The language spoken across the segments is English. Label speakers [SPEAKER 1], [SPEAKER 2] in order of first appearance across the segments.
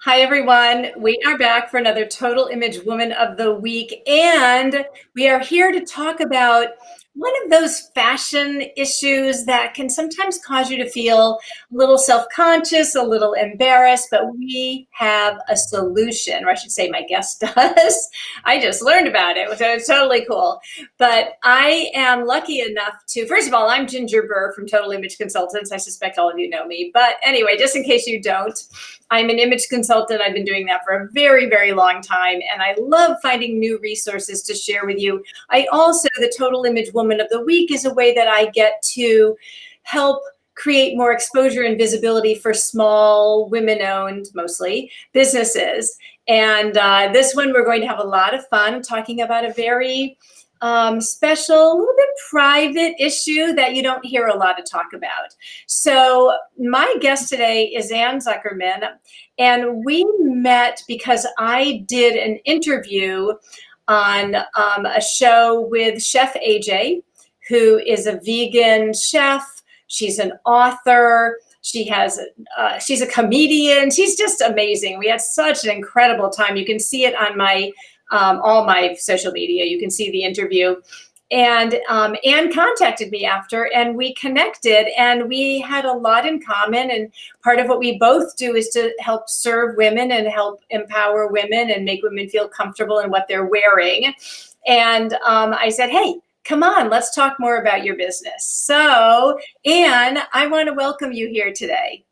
[SPEAKER 1] Hi, everyone. We are back for another Total Image Woman of the Week, and we are here to talk about one of those fashion issues that can sometimes cause you to feel a little self-conscious, a little embarrassed, but we have a solution, or I should say my guest does. I just learned about it, so it's totally cool. But I am lucky enough to, first of all, I'm Ginger Burr from Total Image Consultants. I suspect all of you know me, but anyway, just in case you don't, I'm an image consultant. I've been doing that for a very, very long time, and I love finding new resources to share with you. I also, the Total Image Woman of the Week is a way that I get to help create more exposure and visibility for small, women-owned, mostly, businesses. And this one, we're going to have a lot of fun talking about a very special, a little bit private issue that you don't hear a lot of talk about. So my guest today is Zuckerman, and we met because I did an interview on a show with Chef AJ, who is a vegan chef. She's an author. She's a comedian. She's just amazing. We had such an incredible time. You can see it on my all my social media. You can see the interview. And Anne contacted me after, and we connected, and we had a lot in common. And part of what we both do is to help serve women and help empower women and make women feel comfortable in what they're wearing. And I said, hey, come on, let's talk more about your business. So, Anne, I want to welcome you here today.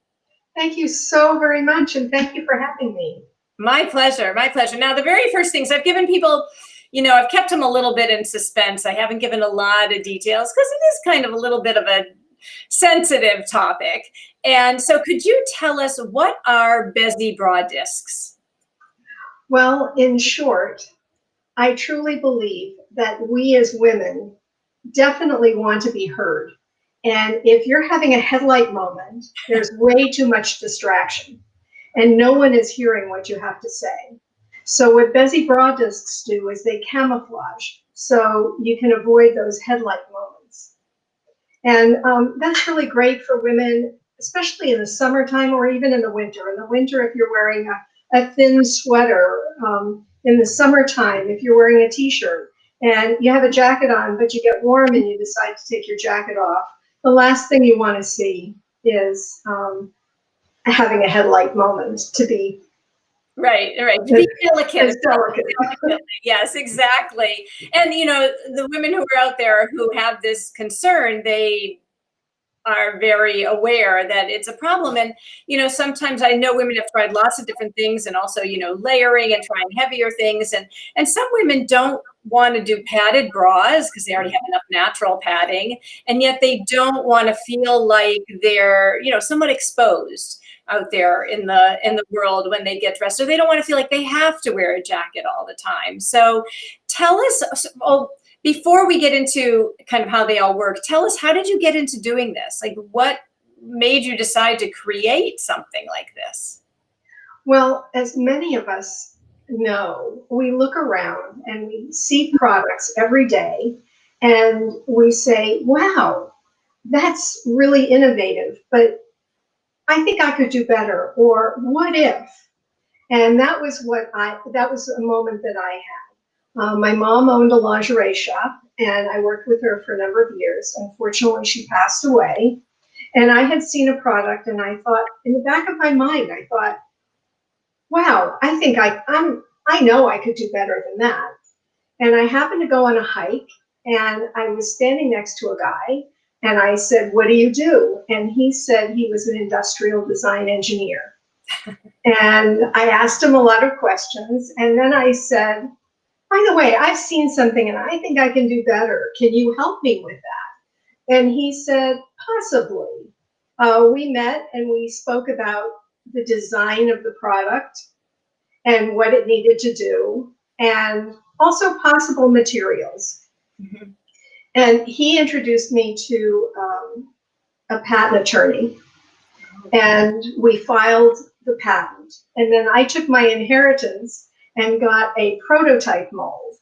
[SPEAKER 2] Thank you so very much, and thank you for having me.
[SPEAKER 1] My pleasure, my pleasure. Now, the very first things I've given people, I've kept them a little bit in suspense. I haven't given a lot of details because it is kind of a little bit of a sensitive topic. And so could you tell us, what are Bezi bra discs?
[SPEAKER 2] Well, in short, I truly believe that we as women definitely want to be heard. And if you're having a headlight moment, there's way too much distraction, and no one is hearing what you have to say. So what Bezi bra discs do is they camouflage, so you can avoid those headlight moments. And that's really great for women, especially in the summertime or even in the winter. In the winter, if you're wearing a thin sweater, in the summertime, if you're wearing a t-shirt and you have a jacket on, but you get warm and you decide to take your jacket off, the last thing you want to see is having a headlight moment, to be
[SPEAKER 1] Right. To be delicate.
[SPEAKER 2] delicate.
[SPEAKER 1] Yes, exactly. And, the women who are out there who have this concern, they are very aware that it's a problem. And, sometimes I know women have tried lots of different things, and also, layering and trying heavier things. And some women don't want to do padded bras because they already have enough natural padding. And yet they don't want to feel like they're, somewhat exposed out there in the world when they get dressed. So they don't want to feel like they have to wear a jacket all the time. So tell us, before we get into kind of how they all work, tell us, how did you get into doing this? Like, what made you decide to create something like this?
[SPEAKER 2] Well, as many of us know, we look around and we see products every day and we say, wow, that's really innovative, but I think I could do better, or what if? And that was a moment that I had. My mom owned a lingerie shop, and I worked with her for a number of years. Unfortunately, she passed away. And I had seen a product, and I thought, in the back of my mind, I thought, wow, I think I know I could do better than that. And I happened to go on a hike, and I was standing next to a guy, and I said, what do you do? And he said he was an industrial design engineer. And I asked him a lot of questions, and then I said, by the way, I've seen something and I think I can do better. Can you help me with that? And he said, possibly. We met and we spoke about the design of the product and what it needed to do, and also possible materials. Mm-hmm. And he introduced me to a patent attorney, and we filed the patent. And then I took my inheritance and got a prototype mold.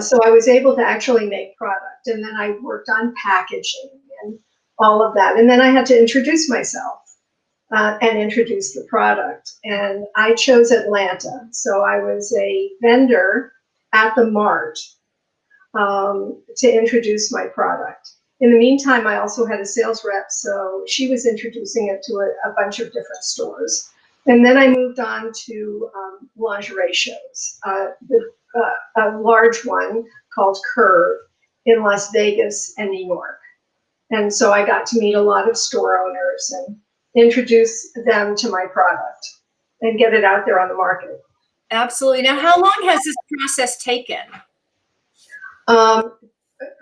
[SPEAKER 2] So I was able to actually make product. And then I worked on packaging and all of that. And then I had to introduce myself. and introduce the product. And I chose Atlanta. So I was a vendor at the Mart to introduce my product. In the meantime, I also had a sales rep, so she was introducing it to a bunch of different stores. And then I moved on to lingerie shows. A large one called Curve in Las Vegas and New York. And so I got to meet a lot of store owners and introduce them to my product and get it out there on the market.
[SPEAKER 1] Absolutely. Now, how long has this process taken?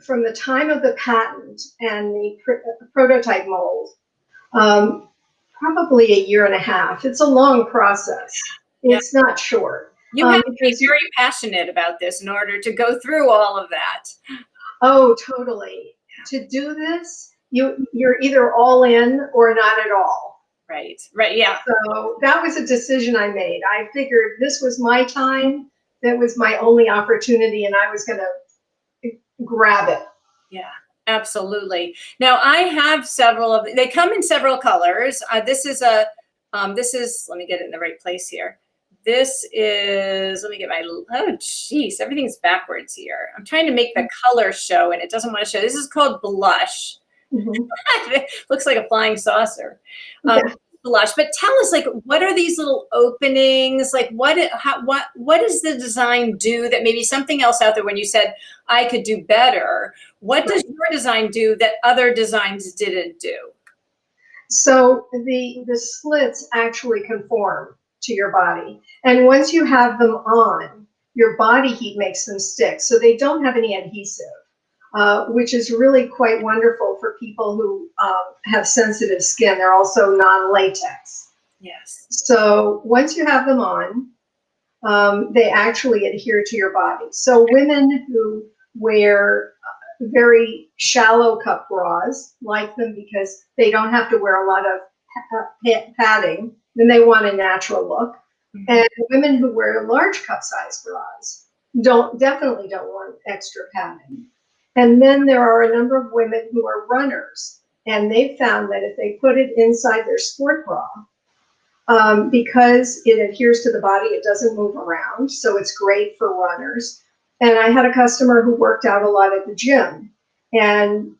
[SPEAKER 2] From the time of the patent and the prototype mold, probably a year and a half. It's a long process. It's not short.
[SPEAKER 1] You have to be very passionate about this in order to go through all of that.
[SPEAKER 2] Oh, totally. To do this, you're either all in or not at all.
[SPEAKER 1] Right, right, yeah.
[SPEAKER 2] So that was a decision I made. I figured this was my time. That was my only opportunity, and I was going to grab it.
[SPEAKER 1] Yeah, absolutely. Now I have several of, they come in several colors. This is, let me get it in the right place here. This is, let me get my, oh geez, everything's backwards here. I'm trying to make the color show and it doesn't want to show. This is called blush. It looks like a flying saucer. Blush, but tell us, like, what are these little openings? Like, what does the design do that maybe something else out there, when you said I could do better, what does your design do that other designs didn't do?
[SPEAKER 2] So the slits actually conform to your body. And once you have them on, your body heat makes them stick. So they don't have any adhesive, which is really quite wonderful for people who have sensitive skin. They're also non-latex.
[SPEAKER 1] Yes.
[SPEAKER 2] So once you have them on, they actually adhere to your body. So women who wear very shallow cup bras like them because they don't have to wear a lot of padding, then they want a natural look. And women who wear large cup size bras definitely don't want extra padding. And then there are a number of women who are runners, and they've found that if they put it inside their sport bra, because it adheres to the body, it doesn't move around, so it's great for runners. And I had a customer who worked out a lot at the gym, and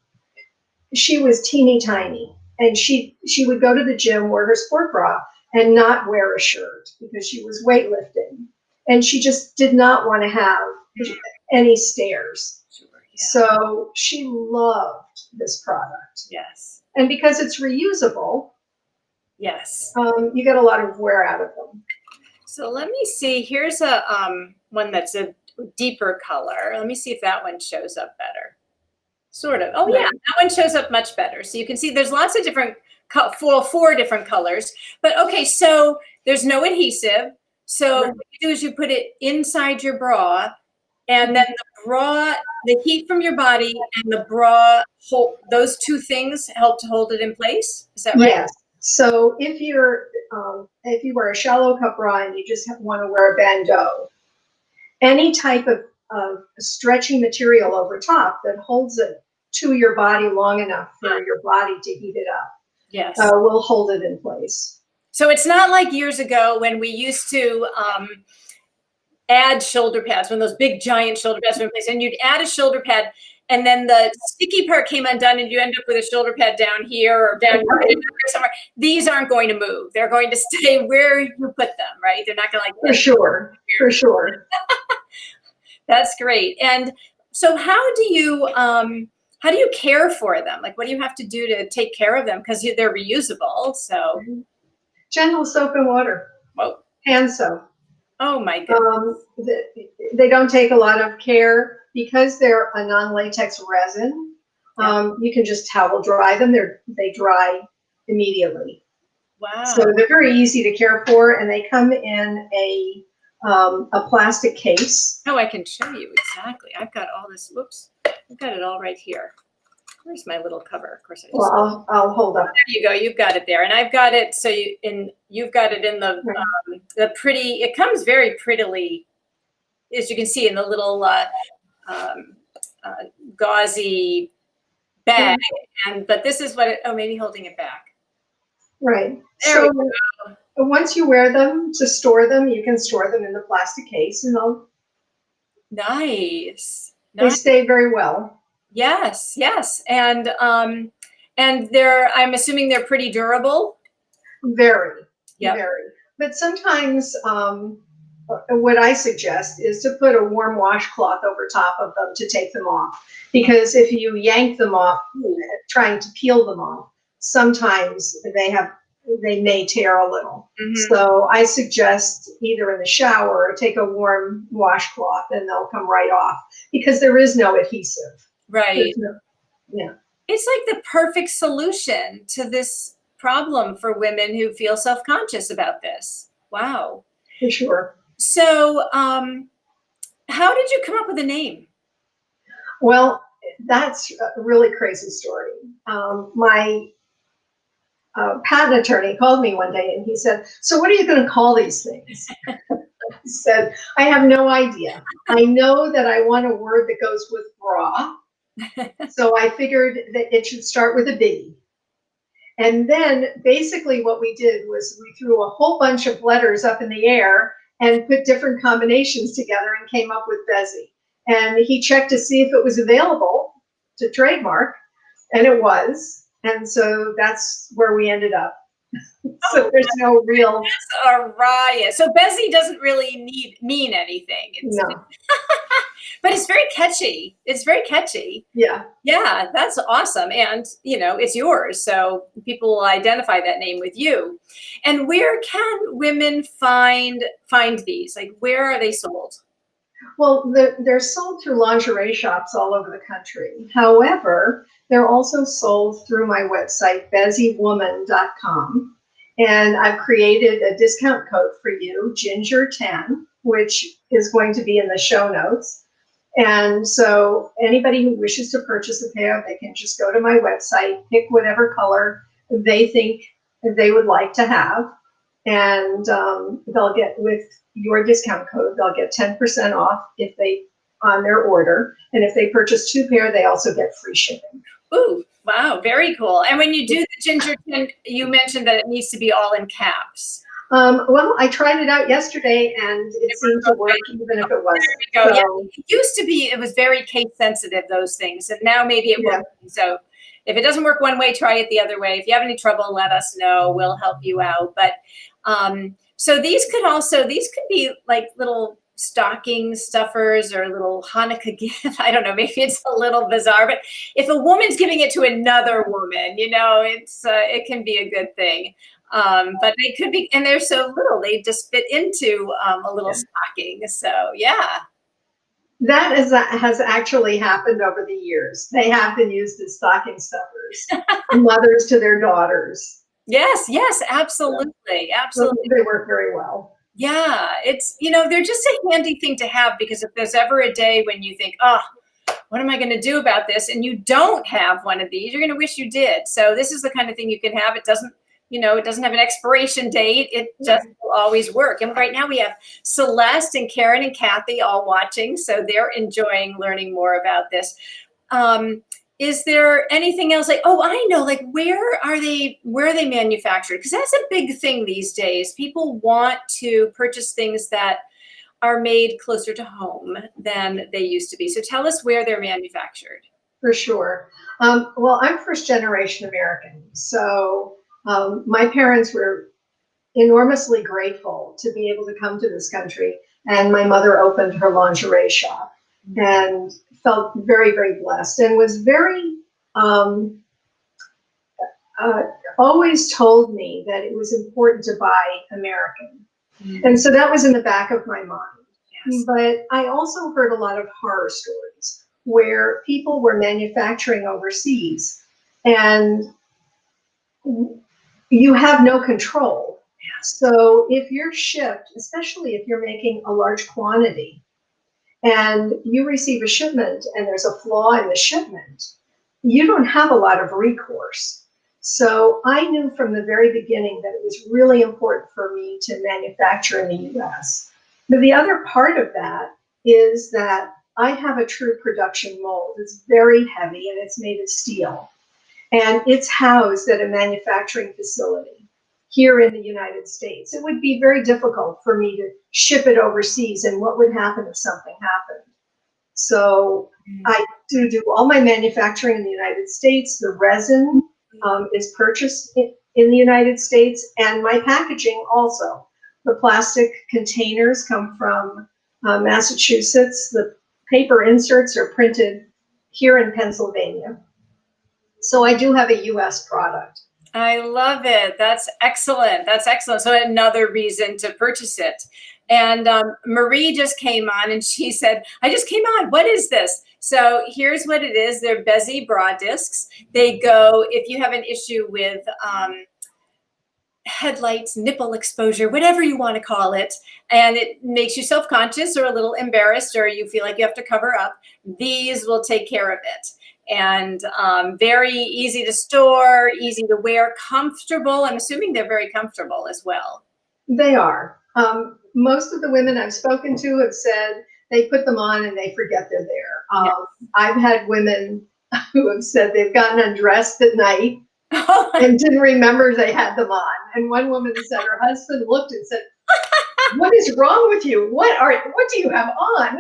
[SPEAKER 2] she was teeny tiny, and she would go to the gym, wear her sport bra, and not wear a shirt because she was weightlifting, and she just did not want to have any stairs. Sure, yeah. So she loved this product.
[SPEAKER 1] Yes.
[SPEAKER 2] And because it's reusable,
[SPEAKER 1] yes,
[SPEAKER 2] you get a lot of wear out of them.
[SPEAKER 1] So let me see. Here's a one that's a deeper color. Let me see if that one shows up better. Sort of. Oh yeah, that one shows up much better. So you can see there's lots of different, four different colors. But okay, so there's no adhesive. So what you do is you put it inside your bra, and then the bra, the heat from your body and the bra, those two things help to hold it in place. Is that right?
[SPEAKER 2] Yes. So if you wear a shallow cup bra and you just want to wear a bandeau, any type of stretchy material over top that holds it to your body long enough for your body to heat it up,
[SPEAKER 1] yes,
[SPEAKER 2] will hold it in place.
[SPEAKER 1] So it's not like years ago when we used to add shoulder pads, when those big giant shoulder pads were in place, and you'd add a shoulder pad, and then the sticky part came undone, and you end up with a shoulder pad down here or down here somewhere. These aren't going to move. They're going to stay where you put them, right? They're not going to
[SPEAKER 2] For sure. For sure.
[SPEAKER 1] That's great. And so how do you care for them? Like, what do you have to do to take care of them? Because they're reusable. So
[SPEAKER 2] gentle soap and water.
[SPEAKER 1] Whoa.
[SPEAKER 2] Hand soap.
[SPEAKER 1] Oh my goodness.
[SPEAKER 2] They don't take a lot of care because they're a non-latex resin. You can just towel dry them. They dry immediately.
[SPEAKER 1] Wow.
[SPEAKER 2] So they're very easy to care for, and they come in a plastic case.
[SPEAKER 1] Oh, I can show you exactly. I've got all this. Whoops. I've got it all right here. Where's my little cover? Of course,
[SPEAKER 2] Well, I'll hold up.
[SPEAKER 1] There you go. You've got it there, and I've got it. So you've got it in the pretty. It comes very prettily, as you can see, in the little gauzy bag. But this is what it. Oh, maybe holding it back.
[SPEAKER 2] Right.
[SPEAKER 1] There we
[SPEAKER 2] So once you wear them to store them, you can store them in the plastic case and
[SPEAKER 1] Nice.
[SPEAKER 2] they
[SPEAKER 1] Nice.
[SPEAKER 2] stay very well.
[SPEAKER 1] Yes, yes. And they're I'm assuming they're pretty durable.
[SPEAKER 2] Very,
[SPEAKER 1] Yep.
[SPEAKER 2] very. But sometimes what I suggest is to put a warm washcloth over top of them to take them off. Because if you yank them off,
[SPEAKER 1] Ooh.
[SPEAKER 2] trying to peel them off, sometimes they may tear a little.
[SPEAKER 1] Mhm.
[SPEAKER 2] So I suggest either in the shower or take a warm washcloth and they'll come right off because there is no adhesive. There's
[SPEAKER 1] Right.
[SPEAKER 2] no, yeah,
[SPEAKER 1] It's like the perfect solution to this problem for women who feel self-conscious about this. Wow.
[SPEAKER 2] for sure.
[SPEAKER 1] So, how did you come up with a name?
[SPEAKER 2] Well, that's a really crazy story. My patent attorney called me one day and he said, "So, what are you going to call these things?" I said, "I have no idea. I know that I want a word that goes with bra. So, I figured that it should start with a B." And then basically, what we did was we threw a whole bunch of letters up in the air and put different combinations together and came up with Bezi. And he checked to see if it was available to trademark, and it was. And so that's where we ended up. So
[SPEAKER 1] Oh,
[SPEAKER 2] there's no real,
[SPEAKER 1] a riot. So Bezi doesn't really need mean anything.
[SPEAKER 2] no,
[SPEAKER 1] But it's very catchy. It's very catchy.
[SPEAKER 2] yeah.
[SPEAKER 1] Yeah, that's awesome. And, it's yours. So people will identify that name with you. And where can women find these? Like where are they sold?
[SPEAKER 2] Well, they're sold through lingerie shops all over the country. However, they're also sold through my website, beziwoman.com. And I've created a discount code for you, Ginger10, which is going to be in the show notes. And so anybody who wishes to purchase a pair, they can just go to my website, pick whatever color they think they would like to have, and they'll get with your discount code, they'll get 10% off if they on their order. And if they purchase two pair, they also get free shipping.
[SPEAKER 1] Ooh, wow, very cool. And when you do the ginger tin, you mentioned that it needs to be all in caps.
[SPEAKER 2] Well, I tried it out yesterday and it seemed to work even if it
[SPEAKER 1] There
[SPEAKER 2] wasn't.
[SPEAKER 1] we go. Yeah,
[SPEAKER 2] So,
[SPEAKER 1] it used to be, it was very case sensitive, those things. And now maybe it
[SPEAKER 2] yeah.
[SPEAKER 1] will be. So if it doesn't work one way, try it the other way. If you have any trouble, let us know. We'll help you out. But so these could be like little stocking stuffers or little Hanukkah gift. I don't know, maybe it's a little bizarre, but if a woman's giving it to another woman, it can be a good thing. But they could be, and they're so little, they just fit into a little stocking. So yeah.
[SPEAKER 2] Has actually happened over the years. They have been used as stocking stuffers, mothers to their daughters.
[SPEAKER 1] Yes, yes, absolutely.
[SPEAKER 2] So
[SPEAKER 1] Absolutely.
[SPEAKER 2] they work very well.
[SPEAKER 1] Yeah. They're just a handy thing to have because if there's ever a day when you think, oh, what am I going to do about this? And you don't have one of these, you're going to wish you did. So this is the kind of thing you can have. It doesn't have an expiration date. It just will always work. And right now we have Celeste and Karen and Kathy all watching. So they're enjoying learning more about this. Is there anything else like, oh, I know, like where are they manufactured? Because that's a big thing these days. People want to purchase things that are made closer to home than they used to be. So tell us where they're manufactured.
[SPEAKER 2] For sure. Well, I'm first generation American. So my parents were enormously grateful to be able to come to this country. And my mother opened her lingerie shop and felt very, very blessed and was very, um, uh, always told me that it was important to buy American. And so that was in the back of my mind.
[SPEAKER 1] Yes.
[SPEAKER 2] But I also heard a lot of horror stories where people were manufacturing overseas and you have no control. So if you're shipped, especially if you're making a large quantity and you receive a shipment and there's a flaw in the shipment, you don't have a lot of recourse. So I knew from the very beginning that it was really important for me to manufacture in the US. But the other part of that is that I have a true production mold. It's very heavy and it's made of steel. And it's housed at a manufacturing facility. here in the United States. It would be very difficult for me to ship it overseas, and what would happen if something happened? So I do all my manufacturing in the United States. The resin is purchased in the United States, and my packaging also. The plastic containers come from Massachusetts. The paper inserts are printed here in Pennsylvania. So I do have a US product.
[SPEAKER 1] I love it. That's excellent. That's excellent. So another reason to purchase it. And Marie just came on and she said, I just came on. What is this? So here's what it is. They're Bezi bra discs. They go, if you have an issue with headlights, nipple exposure, whatever you want to call it, and it makes you self-conscious or a little embarrassed, or you feel like you have to cover up, these will take care of it. And very easy to store, easy to wear, comfortable. I'm assuming they're very comfortable as well.
[SPEAKER 2] They are. Most of the women I've spoken to have said they put them on and they forget they're there.
[SPEAKER 1] Yes.
[SPEAKER 2] I've had women who have said they've gotten undressed at night and didn't remember they had them on. And one woman said her husband looked and said, "What is wrong with you? What do you have on?"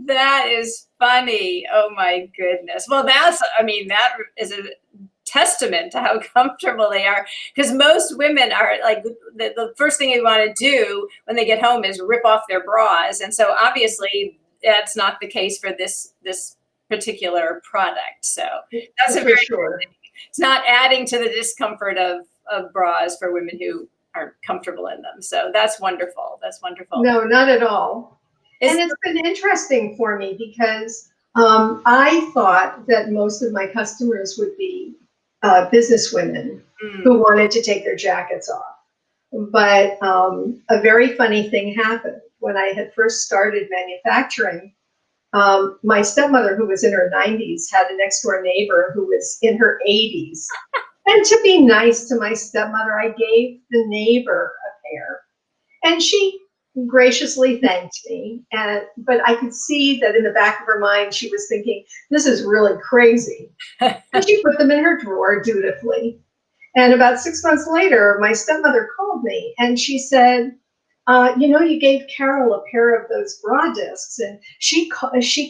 [SPEAKER 1] That is funny. Oh my goodness. Well, that is a testament to how comfortable they are, because most women are like, the first thing they want to do when they get home is rip off their bras. And so obviously that's not the case for this particular product. So that's a very
[SPEAKER 2] sure.
[SPEAKER 1] It's not adding to the discomfort of bras for women who aren't comfortable in them. So that's wonderful. That's wonderful.
[SPEAKER 2] No, not at all. And it's been interesting for me because I thought that most of my customers would be business women who wanted to take their jackets off. But a very funny thing happened. When I had first started manufacturing, my stepmother, who was in her 90s, had a next door neighbor who was in her 80s. And to be nice to my stepmother, I gave the neighbor a pair. And she graciously thanked me. But I could see that in the back of her mind, she was thinking, this is really crazy. And she put them in her drawer dutifully. And about 6 months later, my stepmother called me and she said, you gave Carol a pair of those bra discs, and she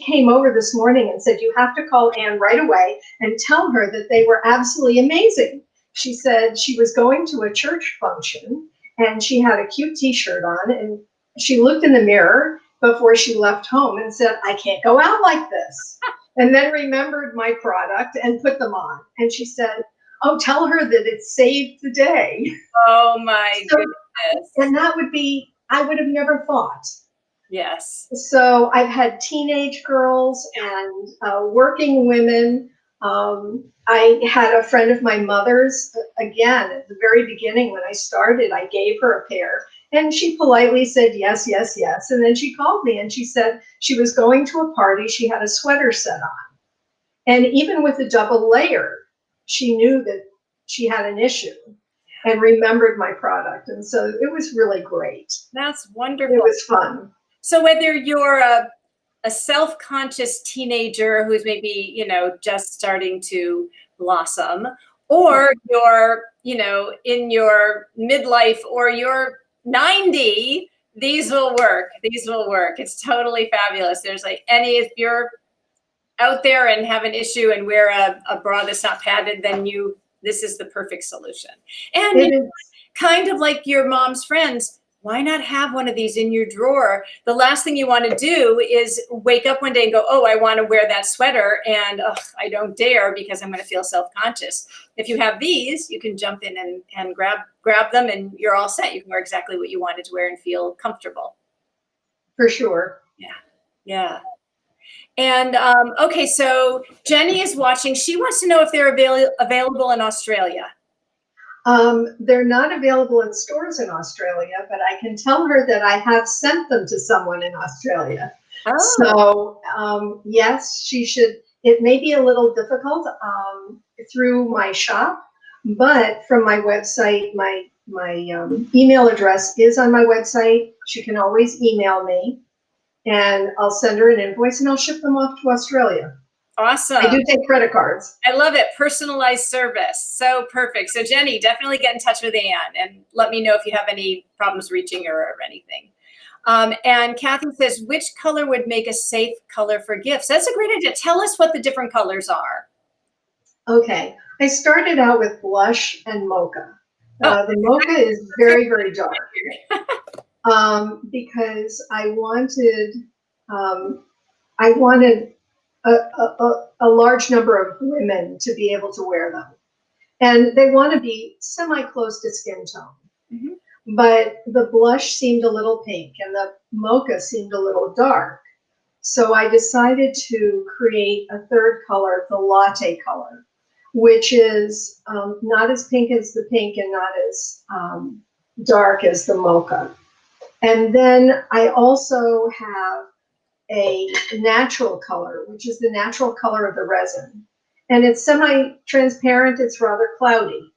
[SPEAKER 2] came over this morning and said, you have to call Anne right away and tell her that they were absolutely amazing. She said she was going to a church function and she had a cute t-shirt on, and she looked in the mirror before she left home and said, I can't go out like this. And then remembered my product and put them on. And she said, oh, tell her that it saved the day.
[SPEAKER 1] Oh my goodness.
[SPEAKER 2] And that would be, I would have never thought.
[SPEAKER 1] Yes.
[SPEAKER 2] So I've had teenage girls and working women. I had a friend of my mother's, again, at the very beginning when I started, I gave her a pair. And she politely said, yes, yes, yes. And then she called me and she said she was going to a party. She had a sweater set on. And even with a double layer, she knew that she had an issue and remembered my product. And so it was really great.
[SPEAKER 1] That's wonderful.
[SPEAKER 2] It was fun.
[SPEAKER 1] So whether you're a self-conscious teenager who's maybe, just starting to blossom, or you're, in your midlife, or you're 90, these will work. These will work. It's totally fabulous. There's if you're out there and have an issue and wear a bra that's not padded, then this is the perfect solution. And kind of like your mom's friends, why not have one of these in your drawer? The last thing you want to do is wake up one day and go, oh, I want to wear that sweater, and I don't dare because I'm going to feel self-conscious. If you have these, you can jump in and grab them, and you're all set. You can wear exactly what you wanted to wear and feel comfortable.
[SPEAKER 2] For sure.
[SPEAKER 1] Yeah. Yeah. And okay, so Jenny is watching. She wants to know if they're available in Australia.
[SPEAKER 2] They're not available in stores in Australia, but I can tell her that I have sent them to someone in Australia. Oh. So yes, she should. It may be a little difficult through my shop, but from my website, my email address is on my website. She can always email me, and I'll send her an invoice and I'll ship them off to Australia. I
[SPEAKER 1] Awesome.
[SPEAKER 2] do take credit cards.
[SPEAKER 1] I love it. Personalized service. So perfect. So Jenny, definitely get in touch with Anne and let me know if you have any problems reaching her or anything. And Kathy says, which color would make a safe color for gifts? That's a great idea. Tell us what the different colors are.
[SPEAKER 2] Okay. I started out with blush and mocha.
[SPEAKER 1] Oh,
[SPEAKER 2] The mocha is very, very dark because I wanted a large number of women to be able to wear them. And they want to be semi close to skin tone.
[SPEAKER 1] Mhm.
[SPEAKER 2] But the blush seemed a little pink and the mocha seemed a little dark. So I decided to create a third color, the latte color, which is not as pink as the pink and not as dark as the mocha. And then I also have a natural color, which is the natural color of the resin. And it's semi-transparent, it's rather cloudy.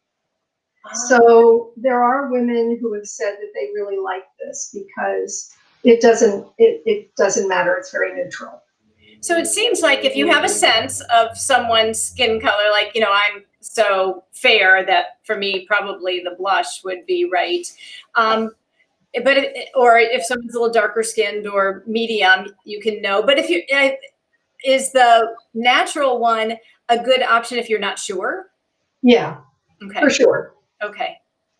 [SPEAKER 1] Ah,
[SPEAKER 2] So there are women who have said that they really like this because it doesn't matter, it's very neutral.
[SPEAKER 1] so it seems like if you have a sense of someone's skin color, like, I'm so fair that for me, probably the blush would be right. Um, but or if someone's a little darker skinned or medium, you can know. But if you is the natural one a good option if you're not sure?
[SPEAKER 2] Yeah, for
[SPEAKER 1] Okay.
[SPEAKER 2] sure.
[SPEAKER 1] Okay.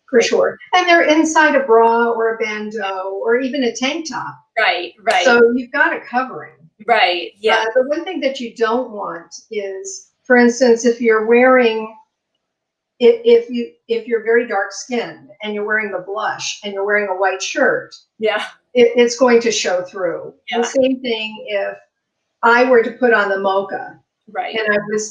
[SPEAKER 2] For
[SPEAKER 1] Great.
[SPEAKER 2] sure. And they're inside a bra or a bandeau or even a tank top.
[SPEAKER 1] Right. Right.
[SPEAKER 2] So you've got a covering.
[SPEAKER 1] Right. Yeah.
[SPEAKER 2] The one thing that you don't want is, for instance, if you're wearing, if you're very dark skinned and you're wearing the blush and you're wearing a white shirt,
[SPEAKER 1] Yeah.
[SPEAKER 2] it's going to show through. The
[SPEAKER 1] Yeah.
[SPEAKER 2] same thing if I were to put on the mocha
[SPEAKER 1] Right.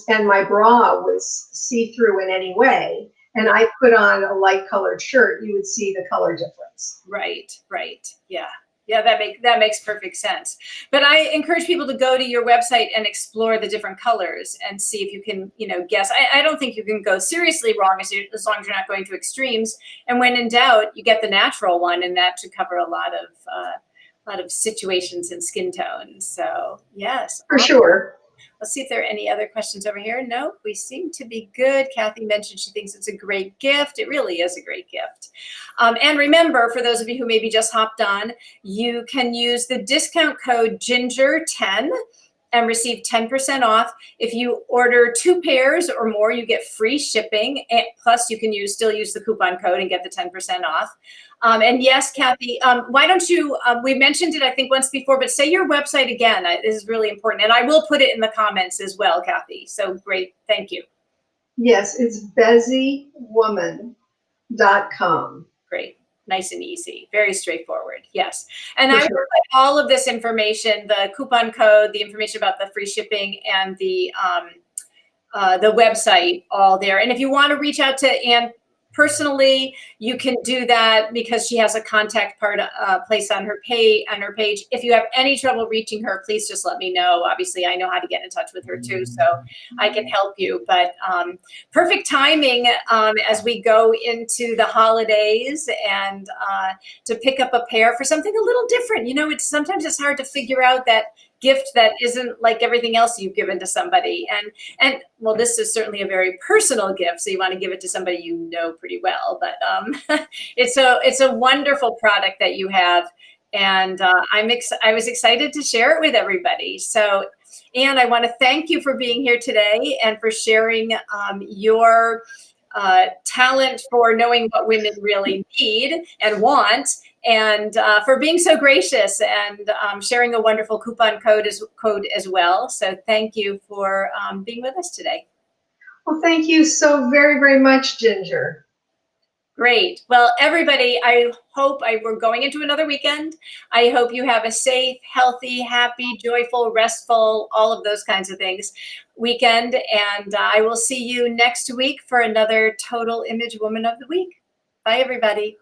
[SPEAKER 2] and my bra was see through in any way, and I put on a light colored shirt, you would see the color difference.
[SPEAKER 1] Right. Right. Yeah. Yeah, that makes perfect sense. But I encourage people to go to your website and explore the different colors and see if you can, guess. I don't think you can go seriously wrong as long as you're not going to extremes. And when in doubt, you get the natural one, and that should cover a lot of situations and skin tones. So yes,
[SPEAKER 2] For sure.
[SPEAKER 1] let's see if there are any other questions over here. No, we seem to be good. Kathy mentioned she thinks it's a great gift. It really is a great gift. And remember, for those of you who maybe just hopped on, you can use the discount code GINGER10 and receive 10% off. If you order 2 pairs or more, you get free shipping. And plus, you can still use the coupon code and get the 10% off. And yes, Kathy, why don't you, we mentioned it, I think, once before, but say your website again. This is really important. And I will put it in the comments as well, Kathy. So great. Thank you.
[SPEAKER 2] Yes, it's beziwoman.com.
[SPEAKER 1] Great. Nice and easy. Very straightforward. Yes. And
[SPEAKER 2] For
[SPEAKER 1] I will
[SPEAKER 2] sure.
[SPEAKER 1] put all of this information, the coupon code, the information about the free shipping, and the website all there. And if you want to reach out to Anne personally, you can do that because she has a contact place on her page. If you have any trouble reaching her, please just let me know. Obviously, I know how to get in touch with her too, so I can help you. But perfect timing as we go into the holidays and to pick up a pair for something a little different. Sometimes it's hard to figure out that gift that isn't like everything else you've given to somebody. And well, this is certainly a very personal gift, so you want to give it to somebody you know pretty well. But it's a wonderful product that you have, and I was excited to share it with everybody. So, Anne, I want to thank you for being here today and for sharing your talent for knowing what women really need and want, and for being so gracious and sharing a wonderful coupon code as well. So thank you for being with us today.
[SPEAKER 2] Well, thank you so very, very much, Ginger.
[SPEAKER 1] Great. Well, everybody, we're going into another weekend. I hope you have a safe, healthy, happy, joyful, restful, all of those kinds of things weekend. And I will see you next week for another Total Image Woman of the Week. Bye, everybody.